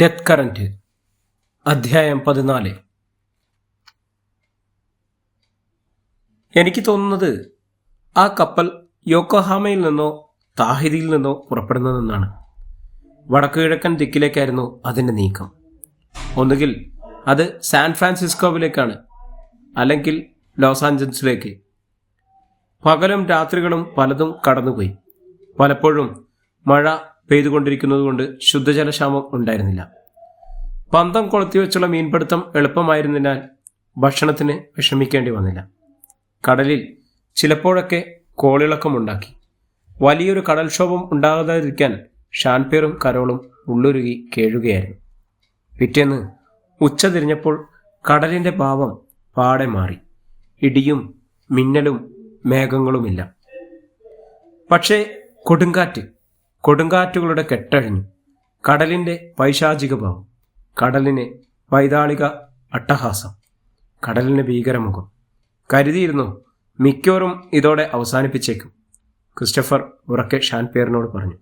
Death current അധ്യായം 14. എനിക്ക് തോന്നുന്നത് ആ കപ്പൽ യോക്കോഹാമയിൽ നിന്നോ താഹിതിയിൽ നിന്നോ പുറപ്പെടുന്നതെന്നാണ്. വടക്കു കിഴക്കൻ ദിക്കിലേക്കായിരുന്നു അതിൻ്റെ നീക്കം. ഒന്നുകിൽ അത് സാൻ ഫ്രാൻസിസ്കോവിലേക്കാണ്, അല്ലെങ്കിൽ ലോസ് ആഞ്ചൽസിലേക്ക്. പകലും രാത്രികളും പലതും കടന്നുപോയി. പലപ്പോഴും മഴ പെയ്തുകൊണ്ടിരിക്കുന്നതുകൊണ്ട് ശുദ്ധജലക്ഷാമം ഉണ്ടായിരുന്നില്ല. പന്തം കൊളുത്തിവെച്ചുള്ള മീൻപിടുത്തം എളുപ്പമായിരുന്നതിനാൽ ഭക്ഷണത്തിന് വിഷമിക്കേണ്ടി വന്നില്ല. കടലിൽ ചിലപ്പോഴൊക്കെ കോളിളക്കമുണ്ടാക്കി. വലിയൊരു കടൽക്ഷോഭം ഉണ്ടാകാതിരിക്കാൻ ഷാൻപിയറും കരോളും ഉള്ളുരുകി കേഴുകയായിരുന്നു. പിറ്റേന്ന് ഉച്ച തിരിഞ്ഞപ്പോൾ കടലിൻ്റെ ഭാവം പാടെ മാറി. ഇടിയും മിന്നലും മേഘങ്ങളുമില്ല. പക്ഷേ കൊടുങ്കാറ്റുകളുടെ കെട്ടഴിഞ്ഞു. കടലിൻ്റെ പൈശാചിക ഭാവം, കടലിന് പൈതാളിക അട്ടഹാസം, കടലിന് ഭീകരമുഖം. കരുതിയിരുന്നു മിക്കവാറും ഇതോടെ അവസാനിപ്പിച്ചേക്കും. ക്രിസ്റ്റഫർ ഉറക്കെ ഷാൻപിയറിനോട് പറഞ്ഞു.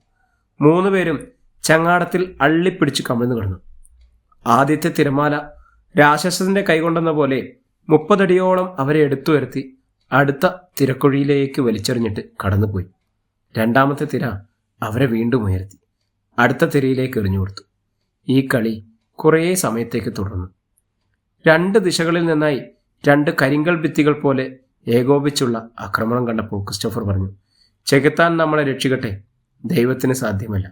3 പേരും ചങ്ങാടത്തിൽ അള്ളിപ്പിടിച്ച് കമിഴ്ന്നു കിടന്നു. ആദ്യത്തെ തിരമാല രാക്ഷസന്റെ കൈകൊണ്ടെന്ന പോലെ 30 അടിയോളം അവരെ എടുത്തുയർത്തി അടുത്ത തിരക്കുഴിയിലേക്ക് വലിച്ചെറിഞ്ഞിട്ട് കടന്നുപോയി. രണ്ടാമത്തെ തിര അവരെ വീണ്ടും ഉയർത്തി അടുത്ത തിരയിലേക്ക് എറിഞ്ഞു കൊടുത്തു. ഈ കളി കുറേ സമയത്തേക്ക് തുടർന്നു. 2 ദിശകളിൽ നിന്നായി 2 കരിങ്കൽ ഭിത്തികൾ പോലെ ഏകോപിച്ചുള്ള ആക്രമണം കണ്ടപ്പോൾ ക്രിസ്റ്റഫർ പറഞ്ഞു, ചെകുത്താൻ നമ്മളെ രക്ഷിക്കട്ടെ, ദൈവത്തിന് സാധ്യമല്ല.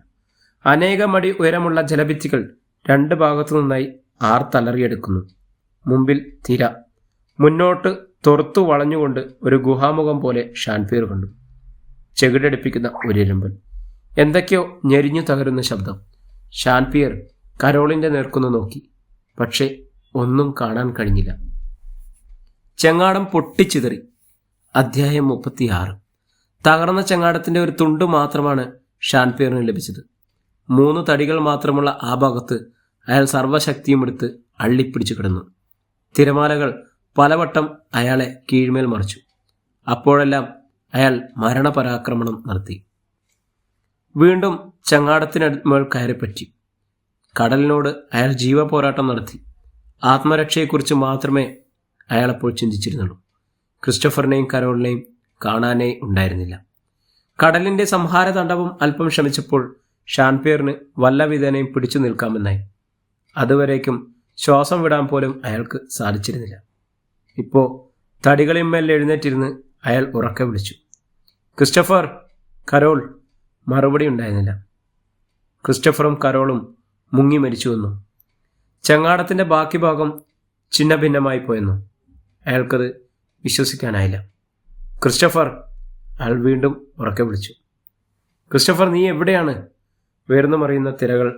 അനേകം അടി ഉയരമുള്ള ജലഭിത്തികൾ 2 ഭാഗത്തു നിന്നായി ആർത്തലറിയെടുക്കുന്നു. മുമ്പിൽ തിര, മുന്നോട്ട് തൊറുത്തു വളഞ്ഞുകൊണ്ട് ഒരു ഗുഹാമുഖം പോലെ ഷാൻപിയർ കണ്ടു. ചെകിടടിപ്പിക്കുന്ന ഒരിരമ്പൽ, എന്തൊക്കെയോ ഞെരിഞ്ഞു തകരുന്ന ശബ്ദം. ഷാൻപിയർ കരോളിൻ്റെ നേർക്കുന്നു നോക്കി. പക്ഷേ ഒന്നും കാണാൻ കഴിഞ്ഞില്ല. ചെങ്ങാടം പൊട്ടിച്ചിതറി. അധ്യായം 36. തകർന്ന ചെങ്ങാടത്തിൻ്റെ ഒരു തുണ്ട് മാത്രമാണ് ഷാൻപിയറിന് ലഭിച്ചത്. 3 തടികൾ മാത്രമുള്ള ആ ഭാഗത്ത് അയാൾ സർവ്വശക്തിയും എടുത്ത് അള്ളിപ്പിടിച്ചു കിടന്നു. തിരമാലകൾ പലവട്ടം അയാളെ കീഴ്മേൽ മറിച്ചു. അപ്പോഴെല്ലാം അയാൾ മരണപരാക്രമണം നടത്തി. വീണ്ടും ചങ്ങാടത്തിനടുമേൽ കയറിപ്പറ്റി. കടലിനോട് അയാൾ ജീവപോരാട്ടം നടത്തി. ആത്മരക്ഷയെക്കുറിച്ച് മാത്രമേ അയാളപ്പോൾ ചിന്തിച്ചിരുന്നുള്ളൂ. ക്രിസ്റ്റഫറിനെയും കരോളിനെയും കാണാനേ ഉണ്ടായിരുന്നില്ല. കടലിൻ്റെ സംഹാരതാണ്ഡവം അല്പം ശമിച്ചപ്പോൾ ഷാൻപിയറിന് വല്ലവിധേനയും പിടിച്ചു നിൽക്കാമെന്നായി. അതുവരേക്കും ശ്വാസം വിടാൻ പോലും അയാൾക്ക് സാധിച്ചിരുന്നില്ല. ഇപ്പോൾ തടികളിന്മേൽ എഴുന്നേറ്റിരുന്ന് അയാൾ ഉറക്കെ വിളിച്ചു, ക്രിസ്റ്റഫർ, കരോൾ. മറുപടി ഉണ്ടായിരുന്നില്ല. ക്രിസ്റ്റഫറും കരോളും മുങ്ങി മരിച്ചു വന്നു. ചങ്ങാടത്തിൻ്റെ ബാക്കി ഭാഗം ഛിന്ന ഭിന്നമായി പോയെന്നു. അയാൾക്കത് വിശ്വസിക്കാനായില്ല. ക്രിസ്റ്റഫർ, അയാൾ വീണ്ടും ഉറക്കെ വിളിച്ചു. ക്രിസ്റ്റഫർ, നീ എവിടെയാണ്? ഉയർന്നു മറിയുന്ന തിരകൾ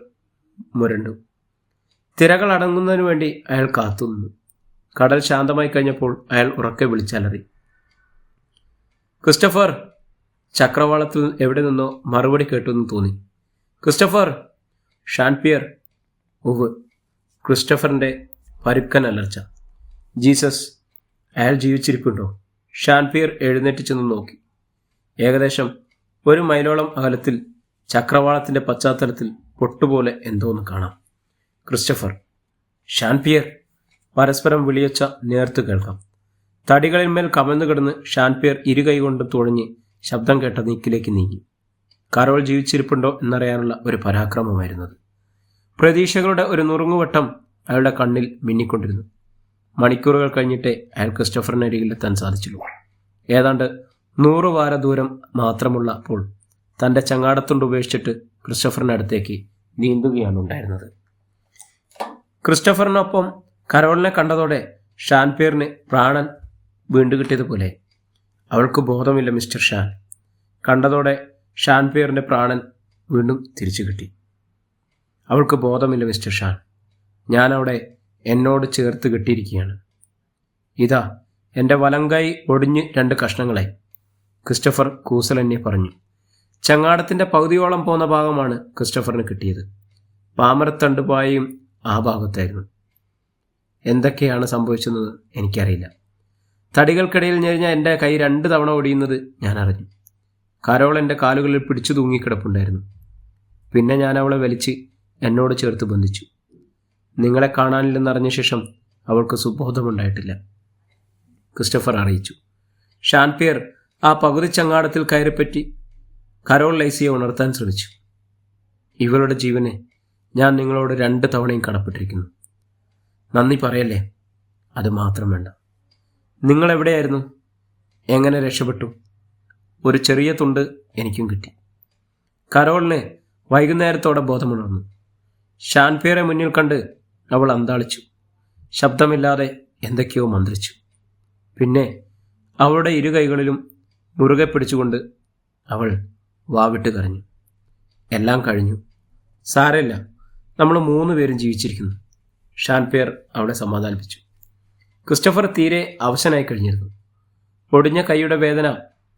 മുരണ്ടു. തിരകൾ അടങ്ങുന്നതിനു വേണ്ടി അയാൾ കാത്തുനിന്നു. കടൽ ശാന്തമായി കഴിഞ്ഞപ്പോൾ അയാൾ ഉറക്കെ വിളിച്ചലറി, ക്രിസ്റ്റഫർ. ചക്രവാളത്തിൽ എവിടെ നിന്നോ മറുപടി കേട്ടുവെന്ന് തോന്നി. ക്രിസ്റ്റഫർ. ഷാൻപിയർ. ഉവ്. ക്രിസ്റ്റഫറിൻ്റെ പരുക്കൻ അലർച്ച. ജീസസ്, അയാൾ ജീവിച്ചിരിപ്പുണ്ടോ? ഷാൻപിയർ എഴുന്നേറ്റ് ചെന്ന് നോക്കി. ഏകദേശം 1 മൈലോളം അകലത്തിൽ ചക്രവാളത്തിൻ്റെ പശ്ചാത്തലത്തിൽ പൊട്ടുപോലെ എന്തോന്ന് കാണാം. ക്രിസ്റ്റഫർ, ഷാൻപിയർ. പരസ്പരം വിളിയൊച്ച നേർത്തു കേൾക്കാം. തടികളിന്മേൽ കമന്നു കിടന്ന് ഷാൻപിയർ ഇരുകൈ കൊണ്ട് തുഴഞ്ഞ് ശബ്ദം കേട്ട നീക്കിലേക്ക് നീങ്ങി. കരോൾ ജീവിച്ചിരിപ്പുണ്ടോ എന്നറിയാനുള്ള ഒരു പരാക്രമമായിരുന്നത്. പ്രതീക്ഷകളുടെ ഒരു നുറുങ്ങുവട്ടം അയാളുടെ കണ്ണിൽ മിന്നിക്കൊണ്ടിരുന്നു. മണിക്കൂറുകൾ കഴിഞ്ഞിട്ടേ അയാൾ ക്രിസ്റ്റഫറിനരികിലെത്താൻ സാധിച്ചുള്ളൂ. ഏതാണ്ട് 100 വാര ദൂരം മാത്രമുള്ളപ്പോൾ തൻ്റെ ചങ്ങാടത്തുണ്ട് ഉപേക്ഷിച്ചിട്ട് ക്രിസ്റ്റഫറിനടുത്തേക്ക് നീന്തുകയാണ് ഉണ്ടായിരുന്നത്. ക്രിസ്റ്റഫറിനൊപ്പം കരോളിനെ കണ്ടതോടെ ഷാൻപിയറിന് പ്രാണൻ വീണ്ടുകിട്ടിയതുപോലെ. അവൾക്ക് ബോധമില്ല മിസ്റ്റർ ഷാൻ. കണ്ടതോടെ ഷാൻപിയറിൻ്റെ പ്രാണൻ വീണ്ടും തിരിച്ചു കിട്ടി. അവൾക്ക് ബോധമില്ല മിസ്റ്റർ ഷാൻ. ഞാനവിടെ എന്നോട് ചേർത്ത് കെട്ടിയിരിക്കുകയാണ്. ഇതാ എൻ്റെ വലങ്കൈ ഒടിഞ്ഞ് 2 കഷ്ണങ്ങളായി. ക്രിസ്റ്റഫർ കൂസലന്നെ പറഞ്ഞു. ചങ്ങാടത്തിൻ്റെ പകുതിയോളം പോന്ന ഭാഗമാണ് ക്രിസ്റ്റഫറിന് കിട്ടിയത്. പാമരത്തണ്ടുപായും ആ ഭാഗത്തായിരുന്നു. എന്തൊക്കെയാണ് സംഭവിച്ചതെന്ന് എനിക്കറിയില്ല. തടികൾക്കിടയിൽ ഞെരിഞ്ഞ എൻ്റെ കൈ 2 തവണ ഒടിയുന്നത് ഞാൻ അറിഞ്ഞു. കരോൾ എൻ്റെ കാലുകളിൽ പിടിച്ചു തൂങ്ങിക്കിടപ്പുണ്ടായിരുന്നു. പിന്നെ ഞാൻ അവളെ വലിച്ച് എന്നോട് ചേർത്ത് ബന്ധിച്ചു. നിങ്ങളെ കാണാനില്ലെന്നറിഞ്ഞ ശേഷം അവൾക്ക് സുബോധമുണ്ടായിട്ടില്ല, ക്രിസ്റ്റഫർ അറിയിച്ചു. ഷാൻ പിയർ ആ പകുതി ചങ്ങാടത്തിൽ കയറിപ്പറ്റി കരോൾ ലൈസിയെ ഉണർത്താൻ ശ്രമിച്ചു. ഇവളുടെ ജീവനെ ഞാൻ നിങ്ങളോട് 2 തവണയും കടപ്പെട്ടിരിക്കുന്നു. നന്ദി പറയല്ലേ? അത് മാത്രം വേണ്ട. നിങ്ങൾ എവിടെയായിരുന്നു? എങ്ങനെ രക്ഷപ്പെട്ടു? ഒരു ചെറിയ തുണ്ട് എനിക്കും കിട്ടി. കരോളിന് വൈകുന്നേരത്തോടെ ബോധമുണർന്നു. ഷാൻ പിയറെ മുന്നിൽ കണ്ട് അവൾ അന്താളിച്ചു. ശബ്ദമില്ലാതെ എന്തൊക്കെയോ മന്ത്രിച്ചു. പിന്നെ അവളുടെ 2 കൈകളിലും മുറുകെ പിടിച്ചുകൊണ്ട് അവൾ വാവിട്ട് കരഞ്ഞു. എല്ലാം കഴിഞ്ഞു, സാരമില്ല, നമ്മൾ 3 പേരും ജീവിച്ചിരിക്കുന്നു. ഷാൻ പിയർ അവളെ സമാധാനിപ്പിച്ചു. ക്രിസ്റ്റഫർ തീരെ അവശനായി കഴിഞ്ഞിരുന്നു. ഒടിഞ്ഞ കൈയുടെ വേദന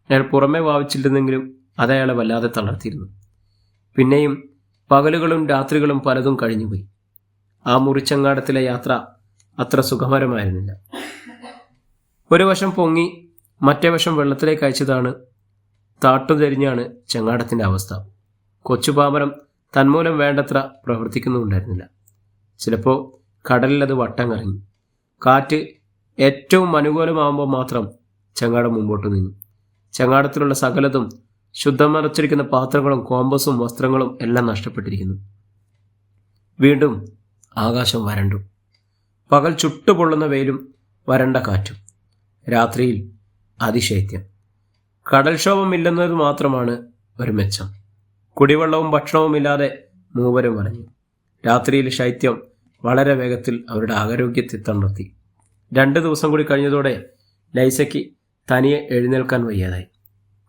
അയാൾ പുറമെ വാവിച്ചിരുന്നെങ്കിലും അതയാളെ വല്ലാതെ തളർത്തിയിരുന്നു. പിന്നെയും പകലുകളും രാത്രികളും പലതും കഴിഞ്ഞുപോയി. ആ മുറിച്ചങ്ങാടത്തിലെ യാത്ര അത്ര സുഖകരമായിരുന്നില്ല. ഒരു വശം പൊങ്ങി മറ്റേ വശം വെള്ളത്തിലേക്ക് അയച്ചതാണ്. താട്ടുതെരിഞ്ഞാണ് ചങ്ങാടത്തിൻ്റെ അവസ്ഥ. കൊച്ചുപാമരം തന്മൂലം വേണ്ടത്ര പ്രവർത്തിക്കുന്നുണ്ടായിരുന്നില്ല. ചിലപ്പോൾ കടലിലത് വട്ടം കറങ്ങി. കാറ്റ് ഏറ്റവും അനുകൂലമാകുമ്പോൾ മാത്രം ചങ്ങാടം മുമ്പോട്ട് നീങ്ങി. ചങ്ങാടത്തിലുള്ള സകലതും ശുദ്ധം നിറച്ചിരിക്കുന്ന പാത്രങ്ങളും കോമ്പസും വസ്ത്രങ്ങളും എല്ലാം നഷ്ടപ്പെട്ടിരിക്കുന്നു. വീണ്ടും ആകാശം വരണ്ടു. പകൽ ചുട്ടുപൊള്ളുന്ന വെയിലും വരണ്ട കാറ്റും. രാത്രിയിൽ അതിശൈത്യം. കടൽക്ഷോഭമില്ലെന്നത് മാത്രമാണ് ഒരു മെച്ചം. കുടിവെള്ളവും ഭക്ഷണവും ഇല്ലാതെ മൂവരും വരഞ്ഞു. രാത്രിയിൽ ശൈത്യം വളരെ വേഗത്തിൽ അവരുടെ ആരോഗ്യത്തെ തളർത്തി. 2 ദിവസം കൂടി കഴിഞ്ഞതോടെ ലൈസയ്ക്ക് തനിയെ എഴുന്നേൽക്കാൻ വയ്യാതായി.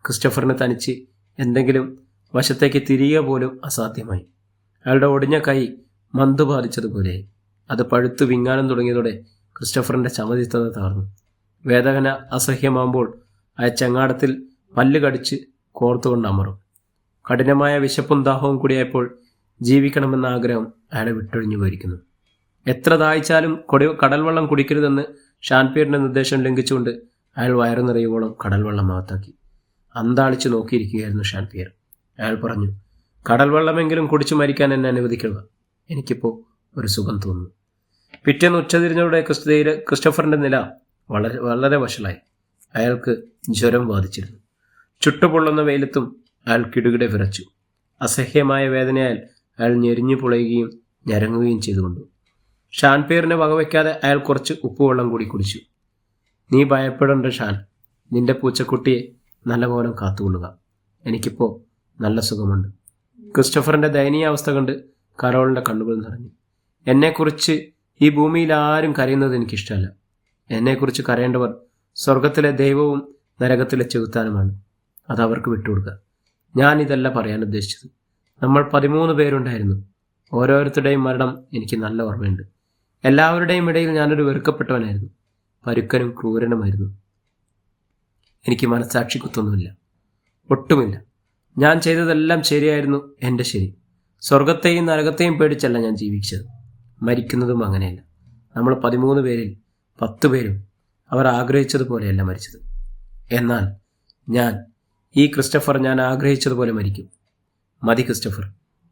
ക്രിസ്റ്റഫറിന് തനിച്ച് എന്തെങ്കിലും വശത്തേക്ക് തിരിയുക പോലും അസാധ്യമായി. അയാളുടെ ഒടിഞ്ഞ കൈ മന്ത് ബാധിച്ചതുപോലെയായി. അത് പഴുത്തു വിങ്ങാനം തുടങ്ങിയതോടെ ക്രിസ്റ്റഫറിൻ്റെ ചമതിത്തത തകർന്നു. വേദന അസഹ്യമാകുമ്പോൾ ആ ചങ്ങാടത്തിൽ പല്ല് കടിച്ച് കോർത്തുകൊണ്ട് അമറും. കഠിനമായ വിശപ്പും ദാഹവും കൂടിയായപ്പോൾ ജീവിക്കണമെന്ന ആഗ്രഹം അയാളെ വിട്ടൊഴിഞ്ഞു പോയിരിക്കുന്നു. എത്ര ദാഹിച്ചാലും കടൽവെള്ളം കുടിക്കരുതെന്ന് ഷാൻ പിയറിൻ്റെ നിർദ്ദേശം ലംഘിച്ചുകൊണ്ട് അയാൾ വയറു നിറയുവോളം കടൽവെള്ളം അകത്താക്കി. അന്താളിച്ച് നോക്കിയിരിക്കുകയായിരുന്നു ഷാൻ പിയർ. അയാൾ പറഞ്ഞു, കടൽവെള്ളമെങ്കിലും കുടിച്ചു മരിക്കാൻ എന്നെ അനുവദിക്കുക. എനിക്കിപ്പോൾ ഒരു സുഖം തോന്നുന്നു. പിറ്റേന്ന് ഉച്ചതിരിഞ്ഞതോടെ ക്രിസ്റ്റഫറിൻ്റെ നില വളരെ വഷളായി. അയാൾക്ക് ജ്വരം ബാധിച്ചിരുന്നു. ചുട്ടുപൊള്ളുന്ന വെയിലത്തും അയാൾ കിടുകിടെ വിറച്ചു. അസഹ്യമായ വേദനയാൽ അയാൾ ഞെരിഞ്ഞു പുളയുകയും ഞരങ്ങുകയും ചെയ്തുകൊണ്ടു. ഷാൻ പിയറിനെ വകവയ്ക്കാതെ അയാൾ കുറച്ച് ഉപ്പുവെള്ളം കൂടി കുടിച്ചു. നീ ഭയപ്പെടേണ്ട ഷാൻ, നിന്റെ പൂച്ചക്കുട്ടിയെ നല്ലപോലെ കാത്തുകൊള്ളുക. എനിക്കിപ്പോൾ നല്ല സുഖമുണ്ട്. ക്രിസ്റ്റഫറിൻ്റെ ദയനീയാവസ്ഥ കണ്ട് കരോളിൻ്റെ കണ്ണുകൾ നിറഞ്ഞു. എന്നെക്കുറിച്ച് ഈ ഭൂമിയിൽ ആരും കരയുന്നത് എനിക്കിഷ്ടമല്ല. എന്നെക്കുറിച്ച് കരയേണ്ടവർ സ്വർഗത്തിലെ ദൈവവും നരകത്തിലെ ചെകുത്താനുമാണ്. അതവർക്ക് വിട്ടുകൊടുക്കുക. ഞാനിതല്ല പറയാൻ ഉദ്ദേശിച്ചത്. നമ്മൾ 13 പേരുണ്ടായിരുന്നു. ഓരോരുത്തരുടെയും മരണം എനിക്ക് നല്ല ഓർമ്മയുണ്ട്. എല്ലാവരുടെയും ഇടയിൽ ഞാനൊരു വെറുക്കപ്പെട്ടവനായിരുന്നു. പരുക്കനും ക്രൂരനുമായിരുന്നു. എനിക്ക് മനസ്സാക്ഷി കുത്തൊന്നുമില്ല, ഒട്ടുമില്ല. ഞാൻ ചെയ്തതെല്ലാം ശരിയായിരുന്നു. എൻ്റെ ശരി. സ്വർഗത്തെയും നരകത്തെയും പേടിച്ചല്ല ഞാൻ ജീവിച്ചത്. മരിക്കുന്നതും അങ്ങനെയല്ല. നമ്മൾ 13 പേരിൽ 10 പേരും അവർ ആഗ്രഹിച്ചതുപോലെയല്ല മരിച്ചത്. എന്നാൽ ഈ ക്രിസ്റ്റഫർ ഞാൻ ആഗ്രഹിച്ചതുപോലെ മരിക്കും. മതി ക്രിസ്റ്റഫർ,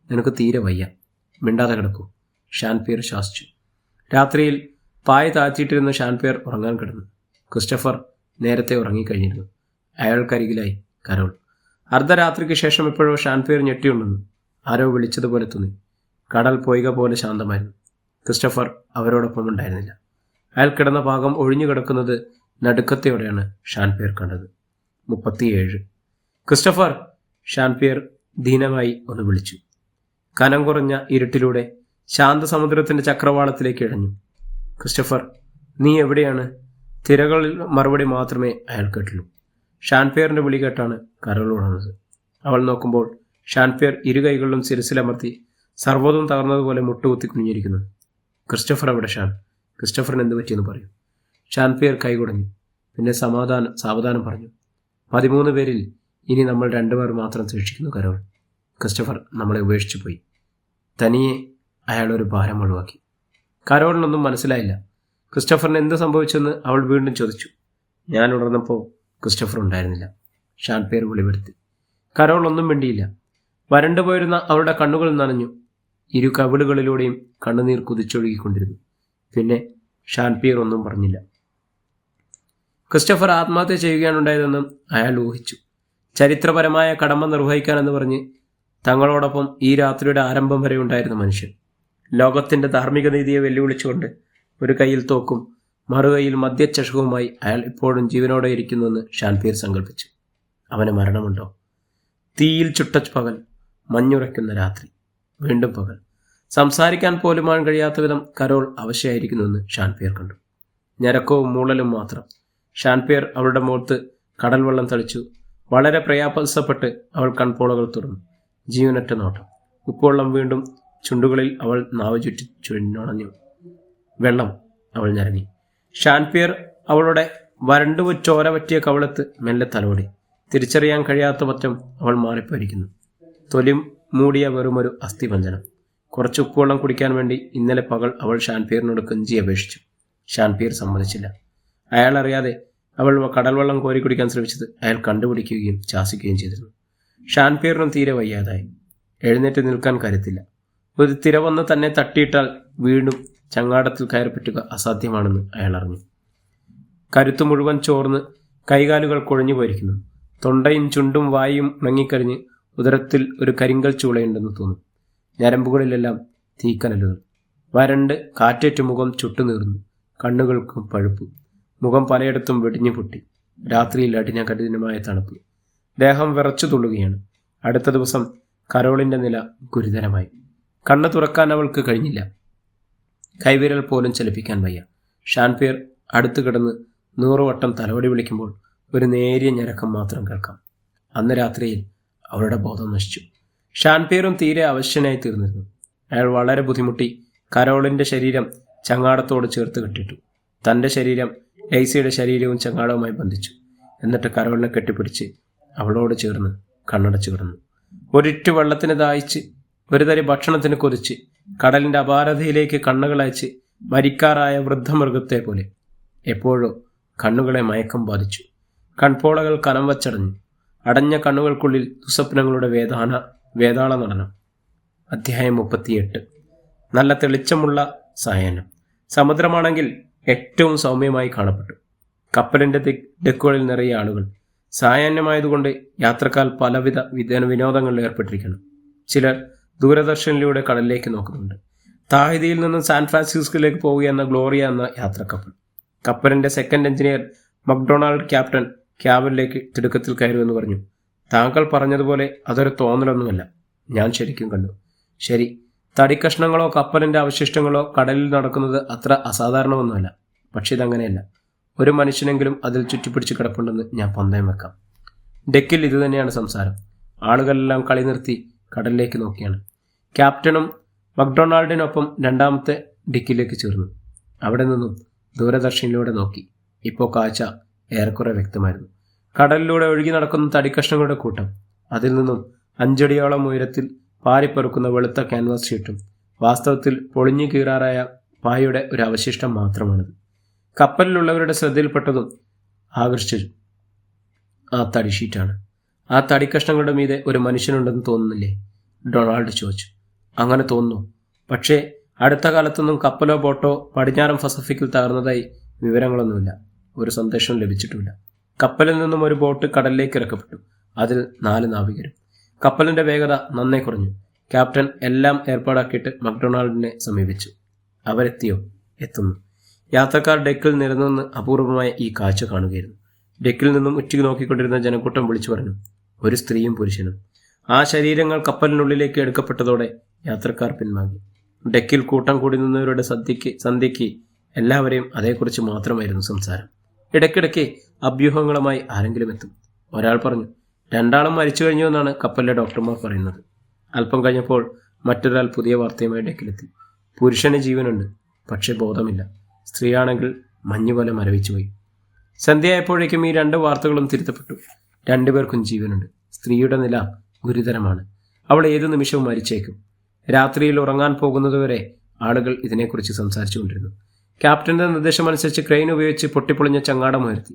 നിനക്ക് തീരെ വയ്യ. മിണ്ടാതെ കിടക്കൂ, ഷാൻ പിയർ ശാസിച്ചു. രാത്രിയിൽ പായ താഴ്ത്തിയിട്ടിരുന്ന ഷാൻ പിയർ ഉറങ്ങാൻ കിടന്നു. ക്രിസ്റ്റഫർ നേരത്തെ ഉറങ്ങിക്കഴിഞ്ഞിരുന്നു. അയാൾക്കരികിലായി കരോൾ. അർദ്ധരാത്രിക്ക് ശേഷം എപ്പോഴോ ഷാൻ പിയർ ഞെട്ടിയുണ്ടെന്നു. ആരോ വിളിച്ചതുപോലെ തോന്നി. കടൽ പൊയ്ക പോലെ ശാന്തമായിരുന്നു. ക്രിസ്റ്റഫർ അവരോടൊപ്പം ഉണ്ടായിരുന്നില്ല. അയാൾ കിടന്ന ഭാഗം ഒഴിഞ്ഞു കിടക്കുന്നത് നടുക്കത്തോടെയാണ് ഷാൻ പിയർ കണ്ടത്. 37. ക്രിസ്റ്റഫർ, ഷാൻ പിയർ ദീനമായി ഒന്ന് വിളിച്ചു. കനം കുറഞ്ഞ ഇരുട്ടിലൂടെ ശാന്തസമുദ്രത്തിൻ്റെ ചക്രവാളത്തിലേക്ക് ഇഴഞ്ഞു. ക്രിസ്റ്റഫർ, നീ എവിടെയാണ്? തിരകളിൽ മറുപടി മാത്രമേ അയാൾ കേട്ടുള്ളൂ. ഷാൻ പിയറിൻ്റെ വിളി കേട്ടാണ് കരോൾ ഉണർന്നത്. അവൾ നോക്കുമ്പോൾ ഷാൻ പിയർ 2 കൈകളിലും ശിരസിലമർത്തി സർവ്വതും തകർന്നതുപോലെ മുട്ടുകുത്തി കുഞ്ഞിരിക്കുന്നു. ക്രിസ്റ്റഫർ എവിടെ ഷാൻ? ക്രിസ്റ്റഫറിന് എന്ത് പറ്റിയെന്ന് പറയൂ. ഷാൻ പിയർ കൈകുടഞ്ഞു. പിന്നെ സാവധാനം പറഞ്ഞു, 13 പേരിൽ ഇനി നമ്മൾ 2 പേർ മാത്രം ശേഷിക്കുന്നു കരോൾ. ക്രിസ്റ്റഫർ നമ്മളെ ഉപേക്ഷിച്ചു പോയി. തനിയെ അയാളൊരു ഭാരം ഒഴിവാക്കി. കരോളിനൊന്നും മനസ്സിലായില്ല. ക്രിസ്റ്റഫറിന് എന്ത് സംഭവിച്ചെന്ന് അവൾ വീണ്ടും ചോദിച്ചു. ഞാൻ ഉണർന്നപ്പോൾ ക്രിസ്റ്റഫർ ഉണ്ടായിരുന്നില്ല. ഷാൻ പിയർ വിളിവരുത്തി. കരോൾ ഒന്നും മിണ്ടിയില്ല. വരണ്ടുപോയിരുന്ന അവളുടെ കണ്ണുകൾ നനഞ്ഞു. ഇരു കവിളുകളിലൂടെയും കണ്ണുനീർ കുതിച്ചൊഴുകിക്കൊണ്ടിരുന്നു. പിന്നെ ഷാൻപിയർ ഒന്നും പറഞ്ഞില്ല. ക്രിസ്റ്റഫർ ആത്മഹത്യ ചെയ്യുകയാണുണ്ടായതെന്നും അയാൾ ഊഹിച്ചു. ചരിത്രപരമായ കടമ നിർവഹിക്കാനെന്ന് പറഞ്ഞ് തങ്ങളോടൊപ്പം ഈ രാത്രിയുടെ ആരംഭം വരെ ഉണ്ടായിരുന്ന മനുഷ്യൻ. ലോകത്തിൻ്റെ ധാർമ്മിക നീതിയെ വെല്ലുവിളിച്ചുകൊണ്ട് ഒരു കയ്യിൽ തോക്കും മറുകൈയിൽ മദ്യചഷകവുമായി അയാൾ ഇപ്പോഴും ജീവനോടെ ഇരിക്കുന്നുവെന്ന് ഷാൻപിയർ സങ്കല്പിച്ചു. അവന് മരണമുണ്ടോ? തീയിൽ ചുട്ട പകൽ, മഞ്ഞുറയ്ക്കുന്ന രാത്രി, വീണ്ടും പകൽ. സംസാരിക്കാൻ പോലുമാൻ കഴിയാത്ത വിധം കരോൾ അവശയായിരിക്കുന്നുവെന്ന് ഷാൻപിയർ കണ്ടു. ഞരക്കവും മൂളലും മാത്രം. ഷാൻപിയർ അവളുടെ മുഖത്ത് കടൽ വെള്ളം തളിച്ചു. വളരെ പ്രയാസപ്പെട്ട് അവൾ കൺപോളകൾ തുറന്നു. ജീവനറ്റ നോട്ടം. ഉപ്പുവെള്ളം വീണ്ടും ചുണ്ടുകളിൽ അവൾ നാവ് ചുറ്റി ചുഴഞ്ഞു. വെള്ളം. അവൾ ഞരങ്ങി. ഷാൻപിയർ അവളുടെ വരണ്ടു ചോര പറ്റിയ കവളത്ത് മെല്ലെ തലോടി. തിരിച്ചറിയാൻ കഴിയാത്ത പറ്റം അവൾ മാറിപ്പോയിരിക്കുന്നു. തൊലി മൂടിയ വെറുമൊരു അസ്ഥിപഞ്ചനം. കുറച്ച് ഉപ്പുവെള്ളം കുടിക്കാൻ വേണ്ടി ഇന്നലെ പകൽ അവൾ ഷാൻപിയറിനോട് കെഞ്ചി അപേക്ഷിച്ചു. ഷാൻപിയർ സമ്മതിച്ചില്ല. അയാൾ അറിയാതെ അവൾ കടൽവെള്ളം കോരി കുടിക്കാൻ ശ്രമിച്ചത് അയാൾ കണ്ടുപിടിക്കുകയും ശാസിക്കുകയും ചെയ്തിരുന്നു. ഷാൻപിയറിനും തീരെ വയ്യാതായി. എഴുന്നേറ്റ് നിൽക്കാൻ കരുത്തില്ല. ഒരു തിര വന്ന് തന്നെ തട്ടിയിട്ടാൽ വീണ്ടും ചങ്ങാടത്തിൽ കയറിപ്പറ്റുക അസാധ്യമാണെന്ന് അയാൾ അറിഞ്ഞു. കരുത്ത് മുഴുവൻ ചോർന്ന് കൈകാലുകൾ കുഴഞ്ഞു പോയിരിക്കുന്നു. തൊണ്ടയും ചുണ്ടും വായും ഉണങ്ങിക്കരിഞ്ഞ് ഉദരത്തിൽ ഒരു കരിങ്കൽ ചൂളയുണ്ടെന്ന് തോന്നും. ഞരമ്പുകളിലെല്ലാം തീക്കനലുകൾ. വരണ്ട് കാറ്റേറ്റ് മുഖം ചുട്ടുനീർന്നു. കണ്ണുകൾക്കും പഴുപ്പ്. മുഖം പലയിടത്തും വെടിഞ്ഞു പൊട്ടി. രാത്രിയിൽ അടിഞ്ഞ കഠിനമായ തണുപ്പ്. ദേഹം വിറച്ചു തുള്ളുകയാണ്. അടുത്ത ദിവസം കരോളിൻ്റെ നില ഗുരുതരമായി. കണ്ണ് തുറക്കാൻ അവൾക്ക് കഴിഞ്ഞില്ല. കൈവിരൽ പോലും ചലിപ്പിക്കാൻ വയ്യ. ഷാൻപിയർ അടുത്ത് കിടന്ന് 100 വട്ടം തലവടി വിളിക്കുമ്പോൾ ഒരു നേരിയ ഞരക്കം മാത്രം കേൾക്കാം. അന്ന് രാത്രിയിൽ അവളുടെ ബോധം നശിച്ചു. ഷാൻപിയറും തീരെ അവശ്യനായി തീർന്നിരുന്നു. അയാൾ വളരെ ബുദ്ധിമുട്ടി കരോളിൻ്റെ ശരീരം ചങ്ങാടത്തോട് ചേർത്ത് കെട്ടിട്ടു. തൻ്റെ ശരീരം ഡെയ്സിയുടെ ശരീരവും ചങ്ങാടവുമായി ബന്ധിച്ചു. എന്നിട്ട് കരോളിനെ കെട്ടിപ്പിടിച്ച് അവളോട് ചേർന്ന് കണ്ണടച്ചു കിടന്നു. ഒരിറ്റു വെള്ളത്തിന് ദാഹിച്ച്, ഒരു തരി ഭക്ഷണത്തിന് കൊതിച്ച്, കടലിൻ്റെ അപാരതയിലേക്ക് കണ്ണുകളയച്ച് മരിക്കാറായ വൃദ്ധമൃഗത്തെ പോലെ എപ്പോഴോ കണ്ണുകളെ മയക്കം ബാധിച്ചു. കൺപോളകൾ കനം വച്ചടഞ്ഞു. അടഞ്ഞ കണ്ണുകൾക്കുള്ളിൽ ദുസ്വപ്നങ്ങളുടെ വേതാള നടനം. അധ്യായം 38. നല്ല തെളിച്ചമുള്ള സായാഹ്നം. സമുദ്രമാണെങ്കിൽ ഏറ്റവും സൗമ്യമായി കാണപ്പെട്ടു. കപ്പലിൻ്റെ ഡെക്കുകളിൽ നിറയെ ആളുകൾ. സായാഹ്നമായതുകൊണ്ട് യാത്രക്കാർ പലവിധ വിനോദങ്ങളിൽ ഏർപ്പെട്ടിരിക്കണം. ചിലർ ദൂരദർശനിലൂടെ കടലിലേക്ക് നോക്കുന്നുണ്ട്. താഹിതിയിൽ നിന്നും സാൻ ഫ്രാൻസിസ്കോയിലേക്ക് പോവുകയെന്ന ഗ്ലോറിയ എന്ന യാത്രക്കപ്പൽ. കപ്പലിൻ്റെ സെക്കൻഡ് എഞ്ചിനീയർ മക്ഡൊണാൾഡ് ക്യാപ്റ്റൻ ക്യാബിനിലേക്ക് തിടുക്കത്തിൽ കയറുമെന്ന് പറഞ്ഞു. താങ്കൾ പറഞ്ഞതുപോലെ അതൊരു തോന്നലൊന്നുമല്ല. ഞാൻ ശരിക്കും കണ്ടു. ശരി, തടിക്കഷ്ണങ്ങളോ കപ്പലിൻ്റെ അവശിഷ്ടങ്ങളോ കടലിൽ നടക്കുന്നത് അത്ര അസാധാരണമൊന്നുമല്ല. പക്ഷെ ഇതങ്ങനെയല്ല. ഒരു മനുഷ്യനെങ്കിലും അതിൽ ചുറ്റിപ്പിടിച്ച് കിടപ്പുണ്ടെന്ന് ഞാൻ പന്തയം വെക്കാം. ഡെക്കിൽ ഇതുതന്നെയാണ് സംസാരം. ആളുകളെല്ലാം കളി നിർത്തി കടലിലേക്ക് നോക്കിയാണ്. ക്യാപ്റ്റനും മക്ഡൊണാൾഡിനൊപ്പം രണ്ടാമത്തെ ഡെക്കിലേക്ക് ചേർന്നു. അവിടെ നിന്നും ദൂരദർശനിലൂടെ നോക്കി. ഇപ്പോൾ കാഴ്ച ഏറെക്കുറെ വ്യക്തമായിരുന്നു. കടലിലൂടെ ഒഴുകി നടക്കുന്ന തടിക്കഷ്ണങ്ങളുടെ കൂട്ടം. അതിൽ നിന്നും 5 അടിയോളം ഉയരത്തിൽ പാറിപ്പറക്കുന്ന വെളുത്ത ക്യാൻവാസ് ഷീറ്റും വാസ്തവത്തിൽ പൊളിഞ്ഞു കീറാറായ പായയുടെ ഒരു അവശിഷ്ടം മാത്രമാണിത്. കപ്പലിലുള്ളവരുടെ ശ്രദ്ധയിൽപ്പെട്ടതും ആകർഷിച്ചു ആ തടി ഷീറ്റാണ്. ആ തടിക്കഷ്ണങ്ങളുടെ മീതെ ഒരു മനുഷ്യനുണ്ടെന്ന് തോന്നുന്നില്ലേ? ഡൊണാൾഡ് ചോദിച്ചു. അങ്ങനെ തോന്നുന്നു. പക്ഷേ അടുത്ത കാലത്തൊന്നും കപ്പലോ ബോട്ടോ പടിഞ്ഞാറൻ പസഫിക്കിൽ തകർന്നതായി വിവരങ്ങളൊന്നുമില്ല. ഒരു സന്ദേശവും ലഭിച്ചിട്ടുമില്ല. കപ്പലിൽ നിന്നും ഒരു ബോട്ട് കടലിലേക്ക് ഇറക്കപ്പെട്ടു. അതിൽ 4 നാവികരും. കപ്പലിൻ്റെ വേഗത നന്നേ കുറഞ്ഞു. ക്യാപ്റ്റൻ എല്ലാം ഏർപ്പാടാക്കിയിട്ട് മക്ഡൊണാൾഡിനെ സമീപിച്ചു. അവരെത്തിയോ? എത്തുന്നു. യാത്രക്കാർ ഡെക്കിൽ നിരന്നുനിന്ന് അപൂർവമായ ഈ കാഴ്ച കാണുകയായിരുന്നു. ഡെക്കിൽ നിന്നും ഉച്ചയ്ക്ക് നോക്കിക്കൊണ്ടിരുന്ന ജനക്കൂട്ടം വിളിച്ചു പറഞ്ഞു, ഒരു സ്ത്രീയും പുരുഷനും. ആ ശരീരങ്ങൾ കപ്പലിനുള്ളിലേക്ക് എടുക്കപ്പെട്ടതോടെ യാത്രക്കാർ പിൻവാങ്ങി. ഡെക്കിൽ കൂട്ടം കൂടി നിന്നവരുടെ സന്ധ്യയ്ക്ക് എല്ലാവരെയും അതേക്കുറിച്ച് മാത്രമായിരുന്നു സംസാരം. ഇടയ്ക്കിടയ്ക്ക് അഭ്യൂഹങ്ങളുമായി ആരെങ്കിലും എത്തും. ഒരാൾ പറഞ്ഞു, 2 ആളും മരിച്ചു കഴിഞ്ഞു എന്നാണ് കപ്പലിലെ ഡോക്ടർമാർ പറയുന്നത്. അല്പം കഴിഞ്ഞപ്പോൾ മറ്റൊരാൾ പുതിയ വാർത്തയുമായി ഡെക്കിലെത്തി. പുരുഷന് ജീവനുണ്ട്, പക്ഷേ ബോധമില്ല. സ്ത്രീയാണെങ്കിൽ മഞ്ഞുപോലെ മരവിച്ചുപോയി. സന്ധ്യയായപ്പോഴേക്കും ഈ 2 വാർത്തകളും തിരുത്തപ്പെട്ടു. 2 പേർക്കും ജീവനുണ്ട്. സ്ത്രീയുടെ നില ഗുരുതരമാണ്. അവൾ ഏതു നിമിഷവും മരിച്ചേക്കും. രാത്രിയിൽ ഉറങ്ങാൻ പോകുന്നതുവരെ ആളുകൾ ഇതിനെക്കുറിച്ച് സംസാരിച്ചു കൊണ്ടിരുന്നു. ക്യാപ്റ്റന്റെ നിർദ്ദേശമനുസരിച്ച് ക്രെയിൻ ഉപയോഗിച്ച് പൊട്ടിപ്പൊളിഞ്ഞ ചങ്ങാടം ഉയർത്തി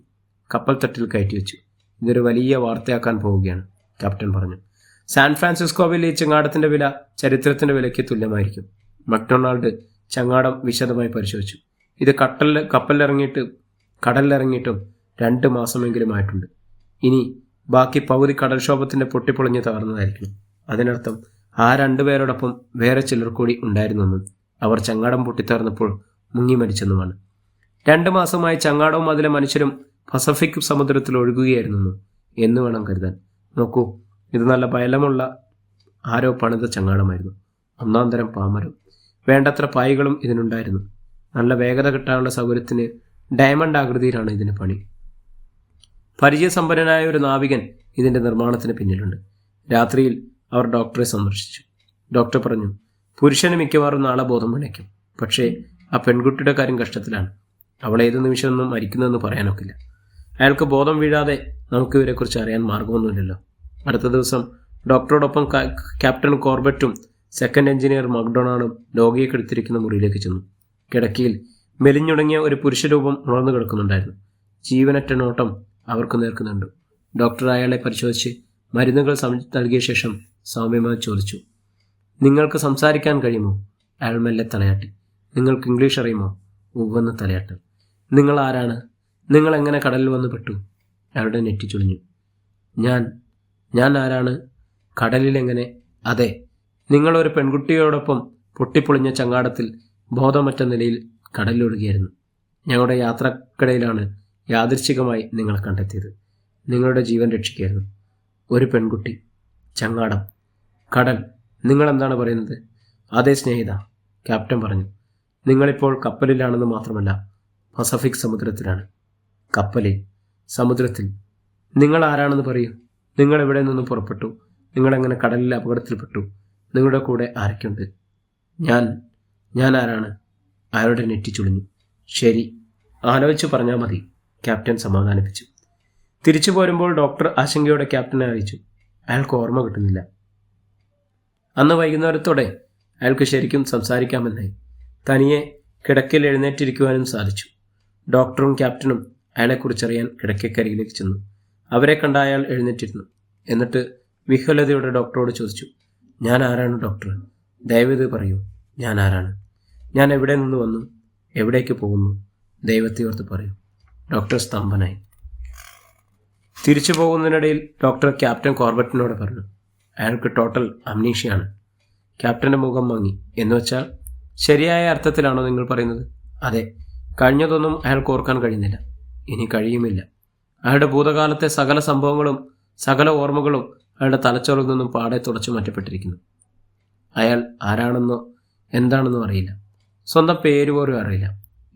കപ്പൽ തട്ടിൽ കയറ്റി വെച്ചു. ഇതൊരു വലിയ വാർത്തയാക്കാൻ പോവുകയാണ്, ക്യാപ്റ്റൻ പറഞ്ഞു. സാൻ ഫ്രാൻസിസ്കോവിൽ ഈ ചങ്ങാടത്തിൻ്റെ വില ചരിത്രത്തിൻ്റെ വിലയ്ക്ക് തുല്യമായിരിക്കും. മക്ഡൊണാൾഡ് ചങ്ങാടം വിശദമായി പരിശോധിച്ചു. ഇത് കടലിലിറങ്ങിയിട്ടും 2 മാസമെങ്കിലും ആയിട്ടുണ്ട്. ഇനി ബാക്കി പകുതി കടൽക്ഷോഭത്തിൻ്റെ പൊട്ടിപ്പൊളിഞ്ഞ് തകർന്നതായിരിക്കണം. അതിനർത്ഥം ആ 2 പേരോടൊപ്പം വേറെ ചിലർ കൂടി ഉണ്ടായിരുന്നെന്നും അവർ ചങ്ങാടം പൊട്ടിത്തകർന്നപ്പോൾ മുങ്ങി മരിച്ചെന്നുമാണ്. 2 മാസമായി ചങ്ങാടവും അതിലെ മനുഷ്യരും പസഫിക് സമുദ്രത്തിൽ ഒഴുകുകയായിരുന്നു എന്ന് വേണം കരുതാൻ. നോക്കൂ, ഇത് നല്ല ബലമുള്ള ആരോ പണിത ചങ്ങാടമായിരുന്നു. 1-ാം തരം പാമരം. വേണ്ടത്ര പായകളും ഇതിനുണ്ടായിരുന്നു. നല്ല വേഗത കിട്ടാനുള്ള സൗകര്യത്തിന് ഡയമണ്ട് ആകൃതിയിലാണ് ഇതിന് പണി. പരിചയസമ്പന്നനായ ഒരു നാവികൻ ഇതിൻ്റെ നിർമ്മാണത്തിന് പിന്നിലുണ്ട്. രാത്രിയിൽ അവർ ഡോക്ടറെ സന്ദർശിച്ചു. ഡോക്ടർ പറഞ്ഞു, പുരുഷന് മിക്കവാറും നാളെ ബോധം വീണേക്കും. പക്ഷേ ആ പെൺകുട്ടിയുടെ കാര്യം കഷ്ടത്തിലാണ്. അവൾ ഏതു നിമിഷമൊന്നും മരിക്കുന്നതെന്ന് പറയാനൊക്കില്ല. അയാൾക്ക് ബോധം വീഴാതെ നമുക്ക് ഇവരെക്കുറിച്ച് അറിയാൻ മാർഗമൊന്നുമില്ലല്ലോ. അടുത്ത ദിവസം ഡോക്ടറോടൊപ്പം ക്യാപ്റ്റൻ കോർബറ്റും സെക്കൻഡ് എഞ്ചിനീയർ മക്ഡൊണാൾഡും രോഗിയെ കിടത്തിരിക്കുന്ന മുറിയിലേക്ക് ചെന്നു. കിടക്കയിൽ മെലിഞ്ഞുടങ്ങിയ ഒരു പുരുഷരൂപം ഉണർന്നു കിടക്കുന്നുണ്ടായിരുന്നു. ജീവനറ്റ നോട്ടം അവർക്ക് നേർക്കുന്നുണ്ട്. ഡോക്ടർ അയാളെ പരിശോധിച്ച് മരുന്നുകൾ നൽകിയ ശേഷം സൗമ്യമായി ചോദിച്ചു, നിങ്ങൾക്ക് സംസാരിക്കാൻ കഴിയുമോ? അയാൾ മെല്ലെ തലയാട്ടി. നിങ്ങൾക്ക് ഇംഗ്ലീഷ് അറിയുമോ? ഉവ്വെന്ന് തലയാട്ടൽ. നിങ്ങൾ ആരാണ്? നിങ്ങൾ എങ്ങനെ കടലിൽ വന്ന് പെട്ടു? അയാളുടെ നെറ്റി ചുളിഞ്ഞു. ഞാൻ ആരാണ്? കടലിലെങ്ങനെ? അതെ, നിങ്ങളൊരു പെൺകുട്ടിയോടൊപ്പം പൊട്ടിപ്പൊളിഞ്ഞ ചങ്ങാടത്തിൽ ബോധമറ്റ നിലയിൽ കടലിലൊഴുകിയായിരുന്നു. ഞങ്ങളുടെ യാത്രക്കിടയിലാണ് യാദൃച്ഛികമായി നിങ്ങളെ കണ്ടെത്തിയത്. നിങ്ങളുടെ ജീവൻ രക്ഷിക്കായിരുന്നു. ഒരു പെൺകുട്ടി, ചങ്ങാടം, കടൽ. നിങ്ങളെന്താണ് പറയുന്നത്? അതേ സ്നേഹിത, ക്യാപ്റ്റൻ പറഞ്ഞു. നിങ്ങളിപ്പോൾ കപ്പലിലാണെന്ന് മാത്രമല്ല, പസഫിക് സമുദ്രത്തിലാണ്. കപ്പലിൽ? സമുദ്രത്തിൽ? നിങ്ങൾ ആരാണെന്ന് പറയൂ. നിങ്ങൾ എവിടെ നിന്നും പുറപ്പെട്ടു? നിങ്ങളെങ്ങനെ കടലിൽ അപകടത്തിൽപ്പെട്ടു? നിങ്ങളുടെ കൂടെ ആരൊക്കെയുണ്ട്? ഞാൻ ആരാണ്? അയാളുടെ നെറ്റി ചുളിഞ്ഞു. ശരി, ആലോചിച്ച് പറഞ്ഞാൽ മതി, ക്യാപ്റ്റൻ സമാധാനിപ്പിച്ചു. തിരിച്ചു പോരുമ്പോൾ ഡോക്ടർ ആശങ്കയോടെ ക്യാപ്റ്റനെ അറിയിച്ചു. അയാൾക്ക് ഓർമ്മ കിട്ടുന്നില്ല. അന്ന് വൈകുന്നേരത്തോടെ അയാൾക്ക് ശരിക്കും സംസാരിക്കാമെന്നായി. തനിയെ കിടക്കയിൽ എഴുന്നേറ്റിരിക്കുവാനും സാധിച്ചു. ഡോക്ടറും ക്യാപ്റ്റനും അയാളെക്കുറിച്ചറിയാൻ കിടക്കക്കരികിലേക്ക് ചെന്നു. അവരെ കണ്ട അയാൾ എഴുന്നേറ്റിരുന്നു. എന്നിട്ട് വിഹ്വലതയോടെ ഡോക്ടറോട് ചോദിച്ചു, ഞാൻ ആരാണ് ഡോക്ടർ? ദയവേത് പറയൂ, ഞാൻ ആരാണ്? ഞാൻ എവിടെ നിന്ന് വന്നു? എവിടേക്ക് പോകുന്നു? ദൈവത്തെ ഓർത്ത് പറയൂ. ഡോക്ടർ സ്തംഭനായി. തിരിച്ചു പോകുന്നതിനിടയിൽ ഡോക്ടർ ക്യാപ്റ്റൻ കോർബറ്റിനോട് പറഞ്ഞു, അയാൾക്ക് ടോട്ടൽ അംനീഷ്യയാണ്. ക്യാപ്റ്റൻ്റെ മുഖം മങ്ങി. എന്നുവെച്ചാൽ ശരിയായ അർത്ഥത്തിലാണോ നിങ്ങൾ പറയുന്നത്? അതെ, കഴിഞ്ഞതൊന്നും അയാൾക്ക് ഓർക്കാൻ കഴിയുന്നില്ല. ഇനി കഴിയുമില്ല. അയാളുടെ ഭൂതകാലത്തെ സകല സംഭവങ്ങളും സകല ഓർമ്മകളും അയാളുടെ തലച്ചോറിൽ നിന്നും പാടെ തുടച്ചു മാറ്റപ്പെട്ടിരിക്കുന്നു. അയാൾ ആരാണെന്നോ എന്താണെന്നോ അറിയില്ല. സ്വന്തം പേര് പോലും അറിയില്ല.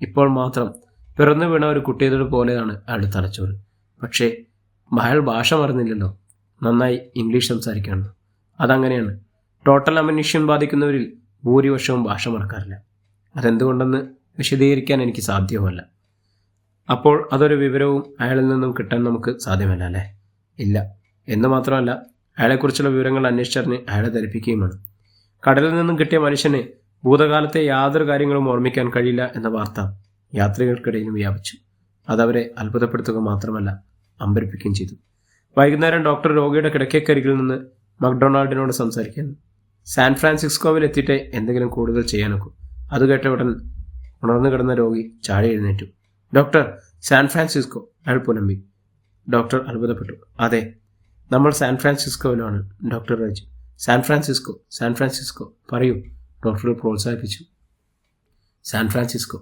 ഇപ്പോൾ മാത്രം പിറന്നു വീണ ഒരു കുട്ടിയുടെ പോലെയാണ് അയാളുടെ തലച്ചോറ്. പക്ഷേ അയാൾ ഭാഷ മറന്നില്ലല്ലോ. നന്നായി ഇംഗ്ലീഷ് സംസാരിക്കണം. അതങ്ങനെയാണ്. ടോട്ടൽ അമനീഷ്യം ബാധിക്കുന്നവരിൽ ഭൂരിപക്ഷവും ഭാഷ മറക്കാറില്ല. അതെന്തുകൊണ്ടെന്ന് വിശദീകരിക്കാൻ എനിക്ക് സാധ്യമല്ല. അപ്പോൾ അതൊരു വിവരവും അയാളിൽ നിന്നും കിട്ടാൻ നമുക്ക് സാധ്യമല്ല അല്ലേ? ഇല്ല. എന്ന് മാത്രമല്ല, അയാളെക്കുറിച്ചുള്ള വിവരങ്ങൾ അന്വേഷിച്ചറിഞ്ഞ് അയാളെ ധരിപ്പിക്കുകയും വേണം. കടലിൽ നിന്നും കിട്ടിയ മനുഷ്യന് ഭൂതകാലത്തെ യാതൊരു കാര്യങ്ങളും ഓർമ്മിക്കാൻ കഴിയില്ല എന്ന വാർത്ത യാത്രികർക്കിടയിലും വ്യാപിച്ചു. അതവരെ അത്ഭുതപ്പെടുത്തുക മാത്രമല്ല, അമ്പരിപ്പിക്കുകയും ചെയ്തു. വൈകുന്നേരം ഡോക്ടർ രോഗിയുടെ കിടക്കക്കരികിൽ നിന്ന് മക്ഡൊണാൾഡിനോട് സംസാരിക്കാൻ സാൻ ഫ്രാൻസിസ്കോവിൽ എത്തിയിട്ട് എന്തെങ്കിലും കൂടുതൽ ചെയ്യാനൊക്കും. അത് കേട്ട ഉടൻ ഉണർന്നു കിടന്ന രോഗി ചാടി എഴുന്നേറ്റു. ഡോക്ടർ, സാൻ ഫ്രാൻസിസ്കോ, അയാൾ പുലമ്പി. ഡോക്ടർ അത്ഭുതപ്പെട്ടു. അതെ, നമ്മൾ സാൻ ഫ്രാൻസിസ്കോയിലാണ് ഡോക്ടർ രാജു. സാൻ ഫ്രാൻസിസ്കോ പറയൂ, ഡോക്ടർ പ്രോത്സാഹിപ്പിച്ചു. San Francisco.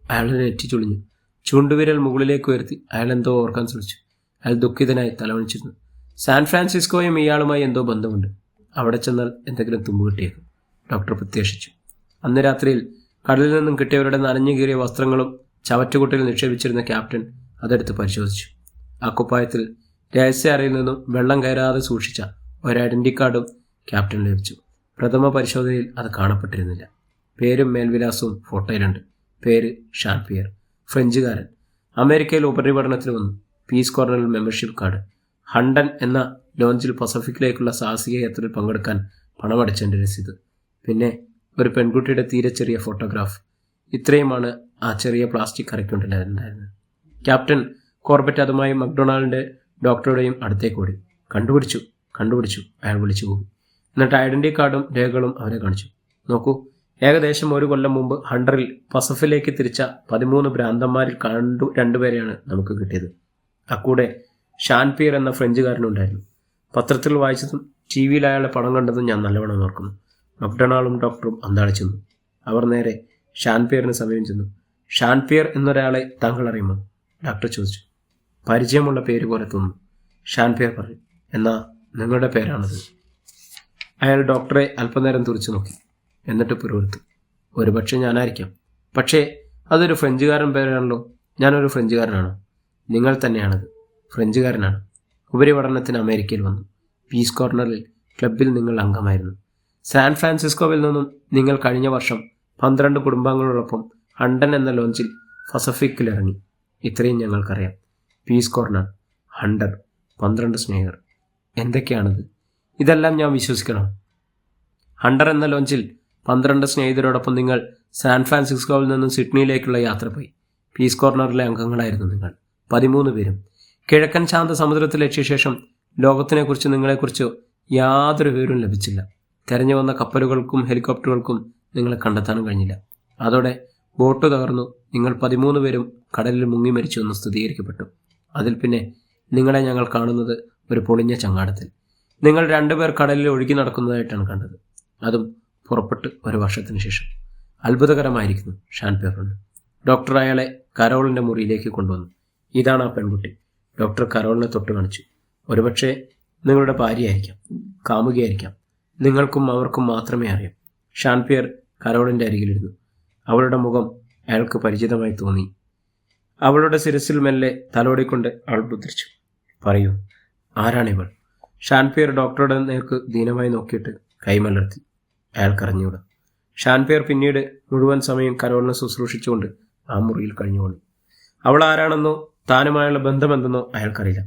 അയാളുടെ നെറ്റി ചുളിഞ്ഞു. ചൂണ്ടുവിരൽ മുകളിലേക്ക് ഉയർത്തി അയാൾ എന്തോ ഓർക്കാൻ ശ്രമിച്ചു. അയാൾ ദുഃഖിതനായി തലവണിച്ചിരുന്നു. സാൻ ഫ്രാൻസിസ്കോയും ഇയാളുമായി എന്തോ ബന്ധമുണ്ട്. അവിടെ ചെന്നാൽ എന്തെങ്കിലും തുമ്പ് കിട്ടിയേക്കും. ഡോക്ടർ പ്രത്യാശിച്ചു. അന്ന് രാത്രിയിൽ കടലിൽ നിന്നും കിട്ടിയവരുടെ നനഞ്ഞു കീറിയ വസ്ത്രങ്ങളും ചവറ്റുകുട്ടയിൽ നിക്ഷേപിച്ചിരുന്ന ക്യാപ്റ്റൻ അതെടുത്ത് പരിശോധിച്ചു. ആ കുപ്പായത്തിൽ രഹസ്യ അറയിൽ നിന്നും വെള്ളം കയറാതെ സൂക്ഷിച്ച ഒരു ഐഡന്റി കാർഡും ക്യാപ്റ്റൻ ലഭിച്ചു. പ്രഥമ പരിശോധനയിൽ അത് കാണപ്പെട്ടിരുന്നില്ല. പേരും മേൽവിലാസവും ഫോട്ടോയിലുണ്ട്. പേര് ഷാൻ പിയർ, ഫ്രഞ്ചുകാരൻ. അമേരിക്കയിൽ ഉപരിപഠനത്തിന് വന്നു. പീസ് കോർണറിൽ മെമ്പർഷിപ്പ് കാർഡ്. ഹണ്ടൻ എന്ന ലോഞ്ചിൽ പസഫിക്കിലേക്കുള്ള സാഹസിക യാത്രയിൽ പങ്കെടുക്കാൻ പണമടച്ചതിൻ്റെ രസീത്. പിന്നെ ഒരു പെൺകുട്ടിയുടെ തീരെ ചെറിയ ഫോട്ടോഗ്രാഫ്. ഇത്രയുമാണ് ആ ചെറിയ പ്ലാസ്റ്റിക് കറിക്കൊണ്ടില്ലായിരുന്നത്. ക്യാപ്റ്റൻ കോർബറ്റ് അതുമായി മക്ഡൊണാൾഡിൻ്റെ ഡോക്ടറുടെയും അടുത്തേക്ക് ഓടി. കണ്ടുപിടിച്ചു, അയാൾ വിളിച്ചു പോയി. എന്നിട്ട് ഐഡൻറ്റി കാർഡും രേഖകളും അവരെ കാണിച്ചു. നോക്കൂ, ഏകദേശം 1 കൊല്ലം മുമ്പ് ഹണ്ടറിൽ പസഫിലേക്ക് തിരിച്ച 13 ഭ്രാന്തന്മാരിൽ 2 പേരെയാണ് നമുക്ക് കിട്ടിയത്. അക്കൂടെ ഷാൻപിയർ എന്ന ഫ്രഞ്ചുകാരനുണ്ടായിരുന്നു. പത്രത്തിൽ വായിച്ചതും ടി വിയിൽ അയാളുടെ പടം കണ്ടതും ഞാൻ നല്ലവണ്ണം ഓർക്കുന്നു. മക്ഡൊണാൾഡും ഡോക്ടറും അന്താളിച്ചെന്നു. അവർ നേരെ ഷാൻപിയറിന് സമയം ചെന്നു. ഷാൻപിയർ എന്നൊരാളെ താങ്കൾ അറിയുമോ? ഡോക്ടർ ചോദിച്ചു. പരിചയമുള്ള പേര് പോലെ തോന്നുന്നു, ഷാൻപിയർ പറഞ്ഞു. എന്നാ നിങ്ങളുടെ പേരാണത്? അയാൾ ഡോക്ടറെ അല്പനേരം തുറച്ചു നോക്കി. എന്നിട്ട് പുറത്തു. ഒരുപക്ഷെ ഞാനായിരിക്കാം. പക്ഷേ അതൊരു ഫ്രഞ്ചുകാരൻ പേരാണല്ലോ. ഞാനൊരു ഫ്രഞ്ചുകാരനാണോ? നിങ്ങൾ തന്നെയാണത്. ഫ്രഞ്ചുകാരനാണ്. ഉപരിപഠനത്തിന് അമേരിക്കയിൽ വന്നു. പീസ് കോർണറിൽ ക്ലബിൽ നിങ്ങൾ അംഗമായിരുന്നു. സാൻ ഫ്രാൻസിസ്കോവിൽ നിന്നും നിങ്ങൾ കഴിഞ്ഞ വർഷം 12 കുടുംബാംഗങ്ങളോടൊപ്പം ഹണ്ടൻ എന്ന ലോഞ്ചിൽ പസഫിക്കിലിറങ്ങി. ഇത്രയും ഞങ്ങൾക്കറിയാം. പീസ് കോർണർ, ഹണ്ടർ, 12 സ്നേഹിതർ. എന്തൊക്കെയാണത്? ഇതെല്ലാം ഞാൻ വിശ്വസിക്കണം? ഹണ്ടർ എന്ന ലോഞ്ചിൽ 12 സ്നേഹിതരോടൊപ്പം നിങ്ങൾ സാൻ ഫ്രാൻസിസ്കോവിൽ നിന്നും സിഡ്നിയിലേക്കുള്ള യാത്ര പോയി. പീസ് കോർണറിലെ അംഗങ്ങളായിരുന്നു നിങ്ങൾ, 13 പേരും. കിഴക്കൻ ശാന്ത സമുദ്രത്തിലെത്തിയ ശേഷം ലോകത്തിനെക്കുറിച്ച് നിങ്ങളെക്കുറിച്ച് യാതൊരു വിവരവും ലഭിച്ചില്ല. തെരഞ്ഞു വന്ന കപ്പലുകൾക്കും ഹെലികോപ്റ്ററുകൾക്കും നിങ്ങളെ കണ്ടെത്താനും കഴിഞ്ഞില്ല. അതോടെ ബോട്ട് തകർന്നു. നിങ്ങൾ 13 പേരും കടലിൽ മുങ്ങി മരിച്ചു എന്ന് സ്ഥിരീകരിക്കപ്പെട്ടു. അതിൽ പിന്നെ നിങ്ങളെ ഞങ്ങൾ കാണുന്നത് ഒരു പൊളിഞ്ഞ ചങ്ങാടത്തിൽ. നിങ്ങൾ 2 പേർ കടലിൽ ഒഴുകി നടക്കുന്നതായിട്ടാണ് കണ്ടത്. അതും പുറപ്പെട്ട് 1 വർഷത്തിന് ശേഷം. അത്ഭുതകരമായിരിക്കുന്നു, ഷാൻപിയർ പറഞ്ഞു. ഡോക്ടർ അയാളെ കരോളിൻ്റെ മുറിയിലേക്ക് കൊണ്ടുവന്നു. ഇതാണ് ആ പെൺകുട്ടി. ഡോക്ടർ കരോളിനെ തൊട്ട് കാണിച്ചു. ഒരുപക്ഷെ നിങ്ങളുടെ ഭാര്യയായിരിക്കാം, കാമുകിയായിരിക്കാം. നിങ്ങൾക്കും അവർക്കും മാത്രമേ അറിയാം. ഷാൻപിയർ കരോളിൻ്റെ അരികിലിരുന്നു. അവളുടെ മുഖം അയാൾക്ക് പരിചിതമായി തോന്നി. അവളുടെ ശിരസിൽ മെല്ലെ തലോടിക്കൊണ്ട് അവൾ പുത്രിച്ചു. പറയൂ, ആരാണിവൾ? ഷാൻപിയർ ഡോക്ടറുടെ നേർക്ക് ദീനമായി നോക്കിയിട്ട് കൈമലർത്തി. അയാൾക്കറിഞ്ഞൂടാ. ഷാൻപിയർ പിന്നീട് മുഴുവൻ സമയം കരോളിനെ ശുശ്രൂഷിച്ചുകൊണ്ട് ആ മുറിയിൽ കഴിഞ്ഞുകൊണ്ട്. അവൾ ആരാണെന്നോ താനുമായുള്ള ബന്ധമെന്തെന്നോ അയാൾക്കറിയില്ല.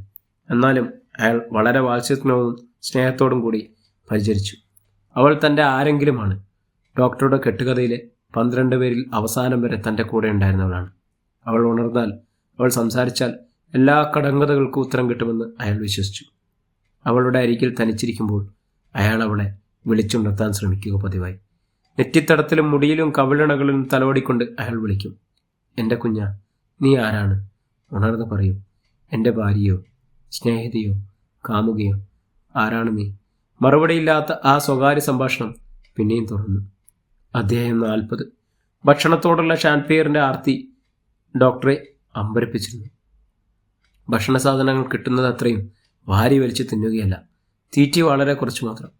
എന്നാലും അയാൾ വളരെ വാത്സല്യവും സ്നേഹത്തോടും കൂടി പരിചരിച്ചു. അവൾ തൻ്റെ ആരെങ്കിലുമാണ്. ഡോക്ടറുടെ കെട്ടുകഥയിലെ 12 പേരിൽ അവസാനം വരെ തൻ്റെ കൂടെ ഉണ്ടായിരുന്നവളാണ്. അവൾ ഉണർന്നാൽ, അവൾ സംസാരിച്ചാൽ എല്ലാ കടങ്കഥകൾക്കും ഉത്തരം കിട്ടുമെന്ന് അയാൾ വിശ്വസിച്ചു. അവളുടെ അരികിൽ തനിച്ചിരിക്കുമ്പോൾ അയാൾ അവളെ വിളിച്ചുണർത്താൻ ശ്രമിക്കുക പതിവായി. നെറ്റിത്തടത്തിലും മുടിയിലും കവിളണകളിലും തലോടിക്കൊണ്ട് അയാൾ വിളിക്കും. എൻ്റെ കുഞ്ഞാ, നീ ആരാണ്? ഉണർന്ന് പറയൂ. എൻ്റെ ഭാര്യയോ, സ്നേഹിതയോ, കാമുകയോ? ആരാണ് നീ? മറുപടിയില്ലാത്ത ആ സ്വകാര്യ സംഭാഷണം പിന്നെയും തുറന്നു. അധ്യായം 40. ഭക്ഷണത്തോടുള്ള ഷാൻപിയറിൻ്റെ ആർത്തി ഡോക്ടറെ അമ്പരപ്പിച്ചിരുന്നു. ഭക്ഷണ സാധനങ്ങൾ കിട്ടുന്നത് അത്രയും വാരി വലിച്ച് തിന്നുകയല്ല. തീറ്റി വളരെ കുറച്ച് മാത്രം.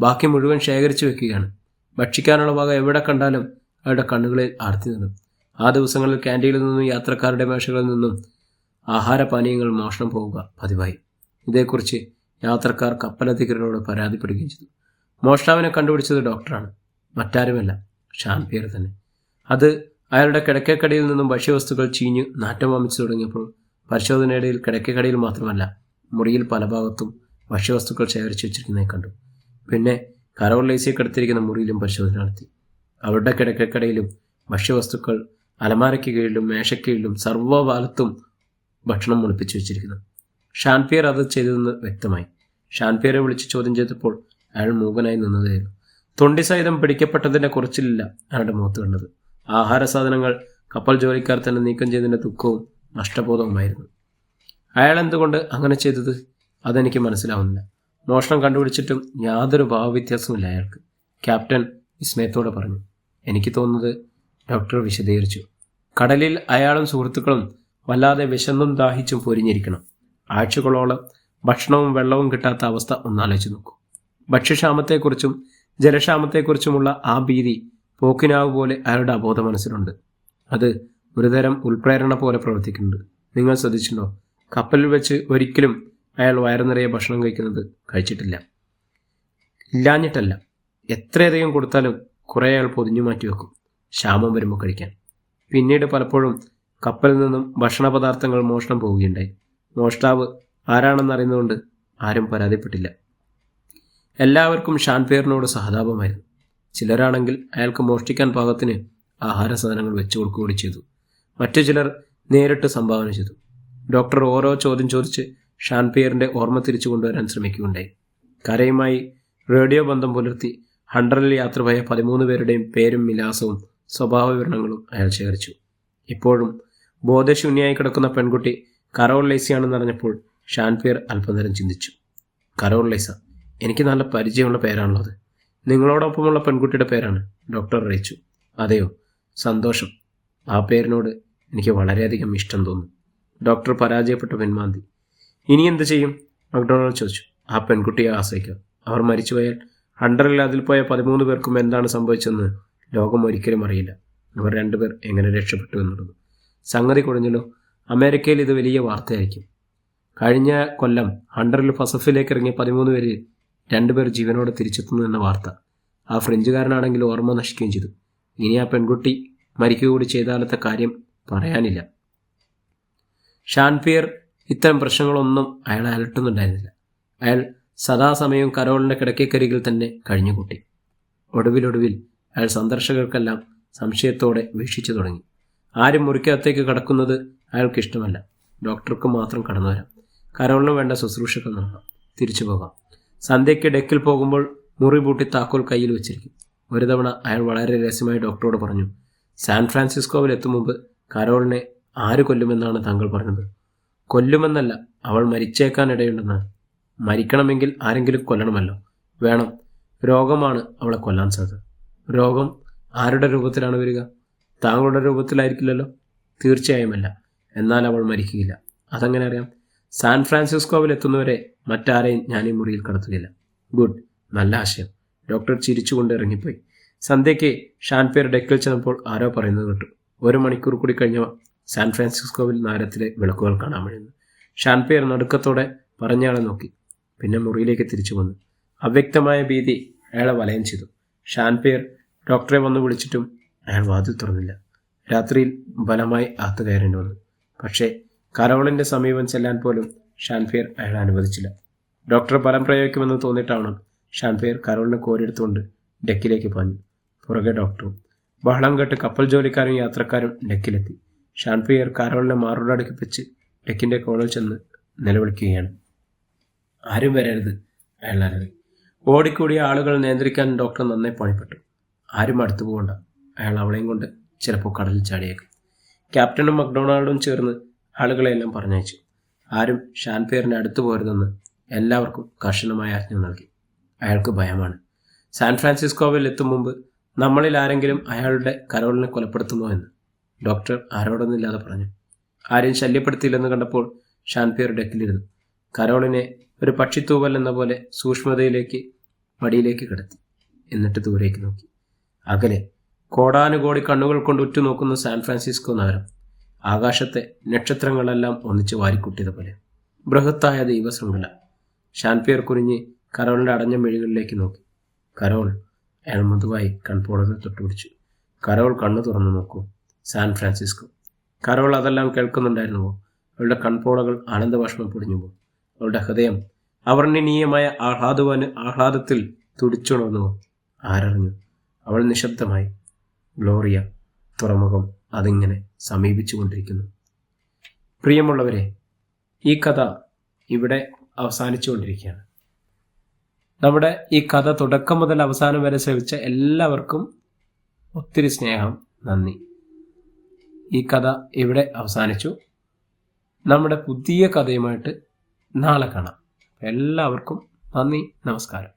ബാക്കി മുഴുവൻ ശേഖരിച്ചു വെക്കുകയാണ്. ഭക്ഷിക്കാനുള്ള വക എവിടെ കണ്ടാലും അയാളുടെ കണ്ണുകളിൽ ആർത്തി നിന്നും. ആ ദിവസങ്ങളിൽ ക്യാൻറ്റീനിൽ നിന്നും യാത്രക്കാരുടെ മേശകളിൽ നിന്നും ആഹാരപാനീയങ്ങൾ മോഷണം പോവുക പതിവായി. ഇതേക്കുറിച്ച് യാത്രക്കാർ കപ്പലധികൃതരോട് പരാതിപ്പെടുകയും ചെയ്തു. മോഷ്ടാവിനെ കണ്ടുപിടിച്ചത് ഡോക്ടറാണ്, മറ്റാരുമല്ല, ഷാൻപിയർ തന്നെ. അത് അയാളുടെ കിടക്കക്കടിയിൽ നിന്നും ഭക്ഷ്യവസ്തുക്കൾ ചീഞ്ഞു നാറ്റം വമിച്ചു തുടങ്ങിയപ്പോൾ പരിശോധനയിടയിൽ കിടക്കക്കടിയിൽ മാത്രമല്ല, മുറിയിൽ പല ഭാഗത്തും ഭക്ഷ്യവസ്തുക്കൾ ശേഖരിച്ചു വെച്ചിരിക്കുന്നതായി കണ്ടു. പിന്നെ കരോൾ ലേസിയെ കിടത്തിയിരിക്കുന്ന മുറിയിലും പരിശോധന നടത്തി. അവരുടെ കിടക്കക്കടയിലും ഭക്ഷ്യവസ്തുക്കൾ അലമാരയ്ക്ക് കീഴിലും മേശക്കീഴിലും സർവ്വകാലത്തും ഭക്ഷണം മുളിപ്പിച്ചു വെച്ചിരിക്കുന്നു. ഷാൻപിയർ അത് ചെയ്തതെന്ന് വ്യക്തമായി. ഷാൻപിയറെ വിളിച്ച് ചോദ്യം ചെയ്തപ്പോൾ അയാൾ മൂകനായി നിന്നതായിരുന്നു. തൊണ്ടി സഹിതം പിടിക്കപ്പെട്ടതിൻ്റെ കുറച്ചിലില്ല അയാളുടെ മുഖത്ത് കണ്ടത്. ആഹാര സാധനങ്ങൾ കപ്പൽ ജോലിക്കാർ തന്നെ നീക്കം ചെയ്തതിൻ്റെ ദുഃഖവും നഷ്ടബോധവുമായിരുന്നു. അയാൾ എന്തുകൊണ്ട് അങ്ങനെ ചെയ്തത്? അതെനിക്ക് മനസ്സിലാവുന്നില്ല. മോഷണം കണ്ടുപിടിച്ചിട്ടും യാതൊരു ഭാവവ്യത്യാസവുമില്ല അയാൾക്ക്, ക്യാപ്റ്റൻ വിസ്മയത്തോടെ പറഞ്ഞു. എനിക്ക് തോന്നുന്നത്, ഡോക്ടർ വിശദീകരിച്ചു, കടലിൽ അയാളും സുഹൃത്തുക്കളും വല്ലാതെ വിശന്നും ദാഹിച്ചും പൊരിഞ്ഞിരിക്കണം. ആഴ്ചകളോളം ഭക്ഷണവും വെള്ളവും കിട്ടാത്ത അവസ്ഥ ഒന്നാലോചിച്ച് നോക്കൂ. ഭക്ഷ്യക്ഷാമത്തെക്കുറിച്ചും ജലക്ഷാമത്തെക്കുറിച്ചുമുള്ള ആ ഭീതി പോക്കിനാവ് പോലെ അയാളുടെ അബോധ മനസ്സിലുണ്ട്. അത് ഒരുതരം ഉൾപ്രേരണ പോലെ പ്രവർത്തിക്കുന്നുണ്ട്. നിങ്ങൾ ശ്രദ്ധിച്ചിട്ടുണ്ടോ? കപ്പലിൽ വെച്ച് ഒരിക്കലും അയാൾ വയറു നിറയെ ഭക്ഷണം കഴിച്ചിട്ടില്ല. ഇല്ലാഞ്ഞിട്ടല്ല, എത്രയധികം കൊടുത്താലും കുറേ അയാൾ പൊതിഞ്ഞു മാറ്റി വെക്കും, ക്ഷാമം വരുമ്പോൾ കഴിക്കാൻ. പിന്നീട് പലപ്പോഴും കപ്പലിൽ നിന്നും ഭക്ഷണ പദാർത്ഥങ്ങൾ മോഷണം പോവുകയുണ്ടായി. മോഷ്ടാവ് ആരാണെന്നറിയുന്നതുകൊണ്ട് ആരും പരാതിപ്പെട്ടില്ല. എല്ലാവർക്കും ഷാൻപിയറിനോട് സഹതാപമായിരുന്നു. ചിലരാണെങ്കിൽ അയാൾക്ക് മോഷ്ടിക്കാൻ പാകത്തിന് ആഹാര സാധനങ്ങൾ വെച്ചു കൊടുക്കുകയും ചെയ്തു. മറ്റു ചിലർ നേരിട്ട് സംഭാവന ചെയ്തു. ഡോക്ടർ ഓരോ ചോദ്യം ചോദിച്ച് ഷാൻപിയറിൻ്റെ ഓർമ്മ തിരിച്ചു കൊണ്ടുവരാൻ ശ്രമിക്കുകയുണ്ടായി. കരയുമായി റേഡിയോ ബന്ധം പുലർത്തി ഹണ്ടറിൽ യാത്ര പോയ 13 പേരുടെയും പേരും വിലാസവും സ്വഭാവ വിവരണങ്ങളും അയാൾ ശേഖരിച്ചു. ഇപ്പോഴും ബോധശൂന്യായി കിടക്കുന്ന പെൺകുട്ടി കരോൾ ലൈസയാണെന്ന് അറിഞ്ഞപ്പോൾ ഷാൻപിയർ അല്പനേരം ചിന്തിച്ചു. കരോൾ ലൈസ, എനിക്ക് നല്ല പരിചയമുള്ള പേരാണുള്ളത്. നിങ്ങളോടൊപ്പമുള്ള പെൺകുട്ടിയുടെ പേരാണ്, ഡോക്ടർ അറിയിച്ചു. അതെയോ, സന്തോഷം. ആ പേരിനോട് എനിക്ക് വളരെയധികം ഇഷ്ടം തോന്നുന്നു. ഡോക്ടർ പരാജയപ്പെട്ട പിന്മാന്തി. ഇനി എന്ത് ചെയ്യും? മക്ഡൊണാൾഡ് ചോദിച്ചു. ആ പെൺകുട്ടിയെ ആശ്രയിക്കുക. അവർ മരിച്ചുപോയാൽ ഹണ്ടറിൽ അതിൽ പോയ 13 പേർക്കും എന്താണ് സംഭവിച്ചെന്ന് ലോകം ഒരിക്കലും അറിയില്ല. അവർ 2 പേർ എങ്ങനെ രക്ഷപ്പെട്ടു എന്നുള്ളത്. സംഗതി കുഴഞ്ഞല്ലോ. അമേരിക്കയിൽ ഇത് വലിയ വാർത്തയായിരിക്കും. കഴിഞ്ഞ കൊല്ലം ഹണ്ടറിൽ പസഫിലേക്ക് ഇറങ്ങിയ 13 പേരിൽ 2 പേർ ജീവനോടെ തിരിച്ചെത്തുന്നു എന്ന വാർത്ത. ആ ഫ്രഞ്ചുകാരനാണെങ്കിൽ ഓർമ്മ നശിക്കുകയും ചെയ്തു. ഇനി ആ പെൺകുട്ടി മരിക്കുകകൂടി ചെയ്താലത്തെ കാര്യം പറയാനില്ല. ഷാൻപിയർ ഇത്തരം പ്രശ്നങ്ങളൊന്നും അയാളെ അലട്ടുന്നുണ്ടായിരുന്നില്ല. അയാൾ സദാസമയവും കരോളിൻ്റെ കിടക്കക്കരികിൽ തന്നെ കഴിഞ്ഞുകൂട്ടി. ഒടുവിൽ അയാൾ സന്ദർശകർക്കെല്ലാം സംശയത്തോടെ വീക്ഷിച്ചു തുടങ്ങി. ആരും മുറിക്കകത്തേക്ക് കടക്കുന്നത് അയാൾക്ക് ഇഷ്ടമല്ല. ഡോക്ടർക്ക് മാത്രം കടന്നു വരാം. കരോളിന് വേണ്ട ശുശ്രൂഷകൾ നടക്കാം. തിരിച്ചു പോകാം. സന്ധ്യയ്ക്ക് ഡെക്കിൽ പോകുമ്പോൾ മുറി പൂട്ടി താക്കോൽ കയ്യിൽ വെച്ചിരിക്കും. ഒരു തവണ അയാൾ വളരെ രഹസ്യമായി ഡോക്ടറോട് പറഞ്ഞു, സാൻ ഫ്രാൻസിസ്കോവിൽ എത്തും മുമ്പ് കരോളിനെ ആര് കൊല്ലുമെന്നാണ് താങ്കൾ പറഞ്ഞത്? കൊല്ലുമെന്നല്ല, അവൾ മരിച്ചേക്കാനിടയുണ്ടെന്നാണ്. മരിക്കണമെങ്കിൽ ആരെങ്കിലും കൊല്ലണമല്ലോ. വേണം. രോഗമാണ് അവളെ കൊല്ലാൻ സാധ്യത. രോഗം ആരുടെ രൂപത്തിലാണ് വരിക? താങ്കളുടെ രൂപത്തിലായിരിക്കില്ലല്ലോ. തീർച്ചയായുമല്ല. എന്നാൽ അവൾ മരിക്കുകയില്ല. അതെങ്ങനെ അറിയാം? സാൻ ഫ്രാൻസിസ്കോവിൽ എത്തുന്നവരെ മറ്റാരെയും ഞാൻ ഈ മുറിയിൽ കടത്തുകയില്ല. ഗുഡ്, നല്ല ആശയം. ഡോക്ടർ ചിരിച്ചുകൊണ്ട് ഇറങ്ങിപ്പോയി. സന്ധ്യയ്ക്ക് ഷാൻപിയർ ഡെക്കിൽ ചെന്നപ്പോൾ ആരോ പറയുന്നത് കേട്ടു. 1 മണിക്കൂർ കൂടി കഴിഞ്ഞവ സാൻ ഫ്രാൻസിസ്കോവിൽ നഗരത്തിലെ വിളക്കുകൾ കാണാൻ കഴിയുന്നു. ഷാൻപിയർ നടുക്കത്തോടെ പറഞ്ഞയാളെ നോക്കി. പിന്നെ മുറിയിലേക്ക് തിരിച്ചു വന്നു. അവ്യക്തമായ ഭീതി അയാളെ വലയം ചെയ്തു. ഷാൻപിയർ ഡോക്ടറെ വന്ന് വിളിച്ചിട്ടും അയാൾ വാതിൽ തുറന്നില്ല. രാത്രിയിൽ ബലമായി അകത്ത് കയറേണ്ടി വന്നു. പക്ഷേ കരോളിൻ്റെ സമീപം ചെല്ലാൻ പോലും ഷാൻപിയർ അയാളെ അനുവദിച്ചില്ല. ഡോക്ടർ ബലം പ്രയോഗിക്കുമെന്ന് തോന്നിയിട്ടാണ് ഷാൻപിയർ കരോളിനെ കോരിയെടുത്തുകൊണ്ട് ഡെക്കിലേക്ക് പാഞ്ഞു. പുറകെ ഡോക്ടറും. ബഹളം കേട്ട് കപ്പൽ ജോലിക്കാരും യാത്രക്കാരും ഡെക്കിലെത്തി. ഷാൻപിയർ കരോളിനെ മാറോട് അടുക്കിപ്പിച്ച് ഡെക്കിൻ്റെ കോണിൽ ചെന്ന് നിലവിളിക്കുകയാണ്. ആരും വരരുത്, അയാൾ അലറി. ഓടിക്കൂടിയ ആളുകൾ നിയന്ത്രിക്കാൻ ഡോക്ടർ നന്നായി പണിപ്പെട്ടു. ആരും അടുത്തു പോകണ്ട, അയാൾ അവളെയും കൊണ്ട് ചിലപ്പോൾ കടലിൽ ചാടിയേക്കും. ക്യാപ്റ്റനും മക്ഡൊണാൾഡും ചേർന്ന് ആളുകളെല്ലാം പറഞ്ഞയച്ചു. ആരും ഷാൻപിയറിനെ അടുത്തു പോരുതെന്ന് എല്ലാവർക്കും കർശനമായ ആജ്ഞ നൽകി. അയാൾക്ക് ഭയമാണ്. സാൻ ഫ്രാൻസിസ്കോവിൽ എത്തും മുമ്പ് നമ്മളിൽ ആരെങ്കിലും അയാളുടെ കരോളിനെ കൊലപ്പെടുത്തുമോ എന്ന് ഡോക്ടർ ആരോടൊന്നുമില്ലാതെ പറഞ്ഞു. ആരെയും ശല്യപ്പെടുത്തിയില്ലെന്ന് കണ്ടപ്പോൾ ഷാൻപിയർ ഡെക്കിലിരുന്നു. കരോളിനെ ഒരു പക്ഷിത്തൂവൽ എന്ന പോലെ സൂക്ഷ്മതയിലേക്ക് മടിയിലേക്ക് കിടത്തി. എന്നിട്ട് ദൂരേക്ക് നോക്കി. അകലെ കോടാനുകോടി കണ്ണുകൾ കൊണ്ട് ഉറ്റുനോക്കുന്ന സാൻ ഫ്രാൻസിസ്കോ നഗരം. ആകാശത്തെ നക്ഷത്രങ്ങളെല്ലാം ഒന്നിച്ച് വാരിക്കുട്ടിയതുപോലെ ബൃഹത്തായ ദൈവശൃംഖല. ഷാൻപിയർ കുനിഞ്ഞ് കരോളിൻ്റെ അടഞ്ഞ മെഴികളിലേക്ക് നോക്കി. കരോൾ. അയാൾ മൃദുവായി കൺപോളകൾ തൊട്ടുപിടിച്ചു. കരോൾ കണ്ണു തുറന്നു നോക്കൂ. San Francisco. കരോൾ അതെല്ലാം കേൾക്കുന്നുണ്ടായിരുന്നുവോ? അവളുടെ കൺപോളകൾ ആനന്ദഭാഷ്മം പൊടിഞ്ഞുവോ? അവളുടെ ഹൃദയം അവർണ്ണനീയമായ ആഹ്ലാദത്തിൽ തുടിച്ചുണർന്നുവോ? ആരറിഞ്ഞു? അവൾ നിശബ്ദമായി. ഗ്ലോറിയ, തുറമുഖം അതിങ്ങനെ സമീപിച്ചു കൊണ്ടിരിക്കുന്നു. പ്രിയമുള്ളവരെ, ഈ കഥ ഇവിടെ അവസാനിച്ചുകൊണ്ടിരിക്കുകയാണ്. നമ്മുടെ ഈ കഥ തുടക്കം മുതൽ അവസാനം വരെ ശ്രവിച്ച എല്ലാവർക്കും ഒത്തിരി സ്നേഹം, നന്ദി. ഈ കഥ ഇവിടെ അവസാനിച്ചു. നമ്മുടെ പുതിയ കഥയുമായിട്ട് നാളെ കാണാം. എല്ലാവർക്കും നന്ദി, നമസ്കാരം.